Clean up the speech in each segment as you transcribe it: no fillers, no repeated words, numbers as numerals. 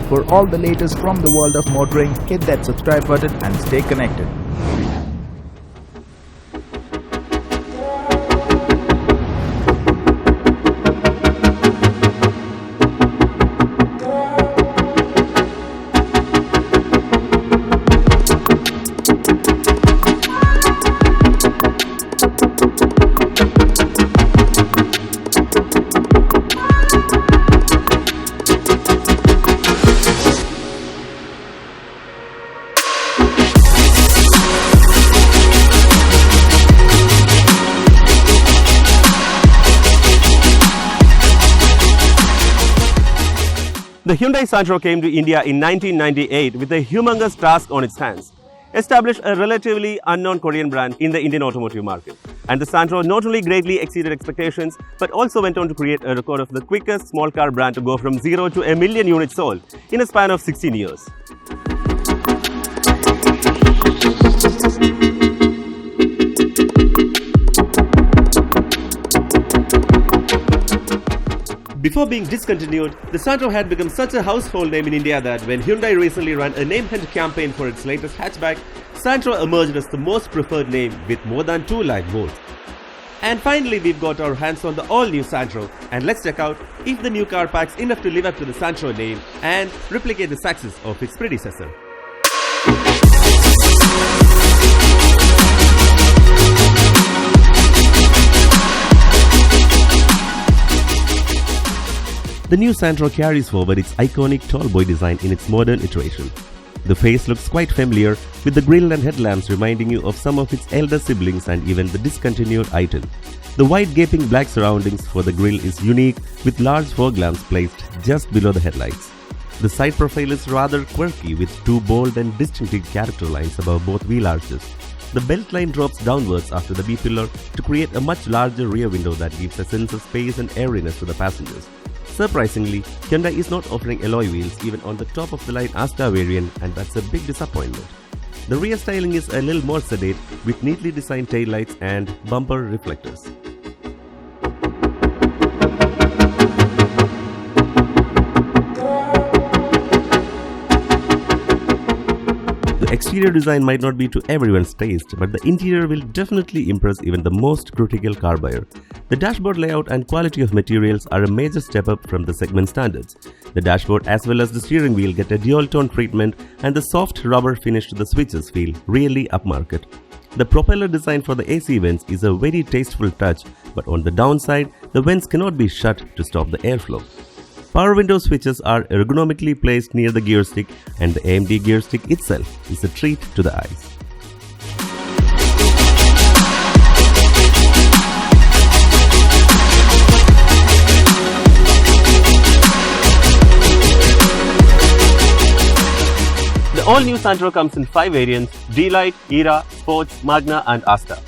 For all the latest from the world of motoring, hit that subscribe button and stay connected. The Hyundai Santro came to India in 1998 with a humongous task on its hands: establish a relatively unknown Korean brand in the Indian automotive market. And the Santro not only greatly exceeded expectations, but also went on to create a record of the quickest small car brand to go from 0 to a million units sold in a span of 16 years. Before being discontinued, the Santro had become such a household name in India that when Hyundai recently ran a name hunt campaign for its latest hatchback, Santro emerged as the most preferred name with more than 2 lakh votes. And finally, we've got our hands on the all-new Santro, and let's check out if the new car packs enough to live up to the Santro name and replicate the success of its predecessor. The new Santro carries forward its iconic tall boy design in its modern iteration. The face looks quite familiar, with the grille and headlamps reminding you of some of its elder siblings and even the discontinued i10. The wide gaping black surroundings for the grille is unique, with large fog lamps placed just below the headlights. The side profile is rather quirky, with 2 bold and distinctive character lines above both wheel arches. The belt line drops downwards after the B-pillar to create a much larger rear window that gives a sense of space and airiness to the passengers. Surprisingly, Hyundai is not offering alloy wheels even on the top of the line Asta variant, and that's a big disappointment. The rear styling is a little more sedate, with neatly designed taillights and bumper reflectors. The exterior design might not be to everyone's taste, but the interior will definitely impress even the most critical car buyer. The dashboard layout and quality of materials are a major step up from the segment standards. The dashboard as well as the steering wheel get a dual-tone treatment, and the soft rubber finish to the switches feel really upmarket. The propeller design for the AC vents is a very tasteful touch, but on the downside, the vents cannot be shut to stop the airflow. Power window switches are ergonomically placed near the gear stick, and the AMD gear stick itself is a treat to the eyes. The all-new Santro comes in 5 variants: D-Lite, Era, Sports, Magna and Asta.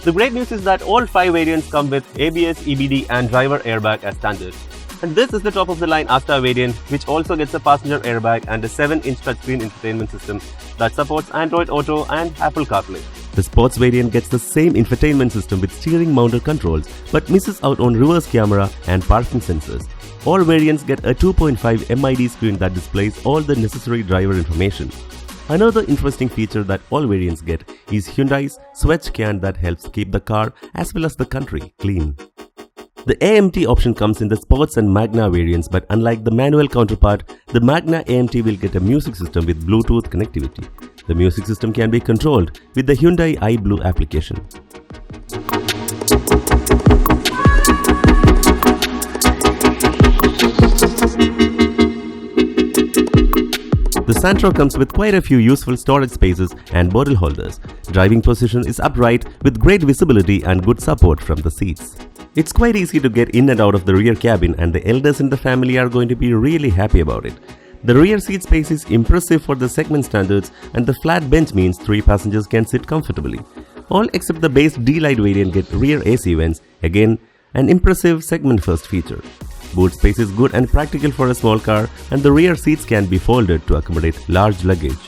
The great news is that all 5 variants come with ABS, EBD and driver airbag as standard. And this is the top of the line Asta variant, which also gets a passenger airbag and a 7-inch touchscreen infotainment system that supports Android Auto and Apple CarPlay. The Sports variant gets the same infotainment system with steering mounted controls, but misses out on reverse camera and parking sensors. All variants get a 2.5 MID screen that displays all the necessary driver information. Another interesting feature that all variants get is Hyundai's Swetch can that helps keep the car as well as the country clean. The AMT option comes in the Sports and Magna variants, but unlike the manual counterpart, the Magna AMT will get a music system with Bluetooth connectivity. The music system can be controlled with the Hyundai iBlue application. The Santro comes with quite a few useful storage spaces and bottle holders. Driving position is upright with great visibility and good support from the seats. It's quite easy to get in and out of the rear cabin, and the elders in the family are going to be really happy about it. The rear seat space is impressive for the segment standards, and the flat bench means 3 passengers can sit comfortably. All except the base D-Lite variant get rear AC vents, again an impressive segment first feature. Boot space is good and practical for a small car, and the rear seats can be folded to accommodate large luggage.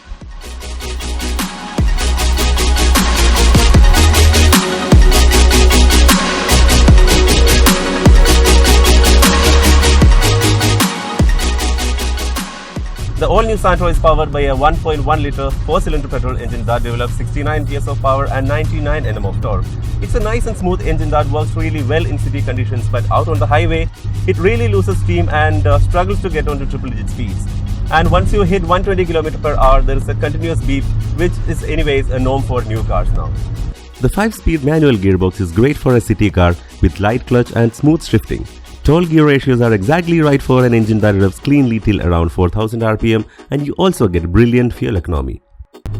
The all-new Santro is powered by a 1.1-litre 4-cylinder petrol engine that develops 69 PS of power and 99 Nm of torque. It's a nice and smooth engine that works really well in city conditions, but out on the highway, it really loses steam and struggles to get onto triple-digit speeds. And once you hit 120 km/h, there is a continuous beep, which is anyways a norm for new cars now. The 5-speed manual gearbox is great for a city car with light clutch and smooth shifting. Torque gear ratios are exactly right for an engine that revs cleanly till around 4000 rpm, and you also get brilliant fuel economy.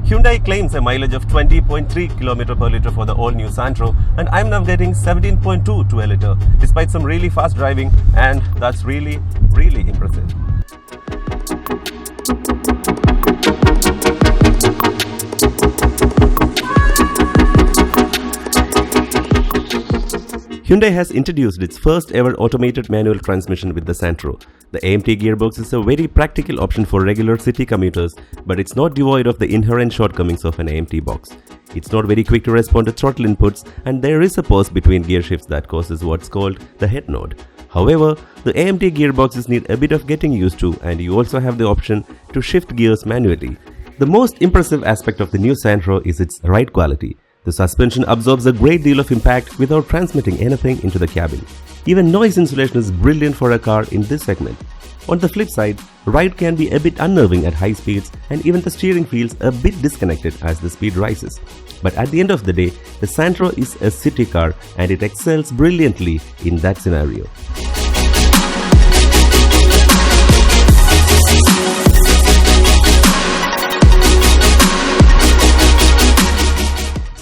Hyundai claims a mileage of 20.3 km/L for the all-new Santro, and I'm now getting 17.2 to a litre, despite some really fast driving, and that's really impressive. Hyundai has introduced its first ever automated manual transmission with the Santro. The AMT gearbox is a very practical option for regular city commuters, but it's not devoid of the inherent shortcomings of an AMT box. It's not very quick to respond to throttle inputs, and there is a pause between gear shifts that causes what's called the head nod. However, the AMT gearboxes need a bit of getting used to, and you also have the option to shift gears manually. The most impressive aspect of the new Santro is its ride quality. The suspension absorbs a great deal of impact without transmitting anything into the cabin. Even noise insulation is brilliant for a car in this segment. On the flip side, ride can be a bit unnerving at high speeds, and even the steering feels a bit disconnected as the speed rises. But at the end of the day, the Santro is a city car and it excels brilliantly in that scenario.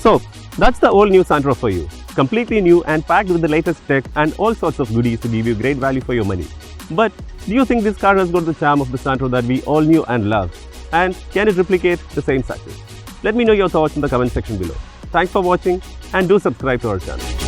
So, that's the all-new Santro for you. Completely new and packed with the latest tech and all sorts of goodies to give you great value for your money. But do you think this car has got the charm of the Santro that we all knew and loved? And can it replicate the same success? Let me know your thoughts in the comment section below. Thanks for watching and do subscribe to our channel.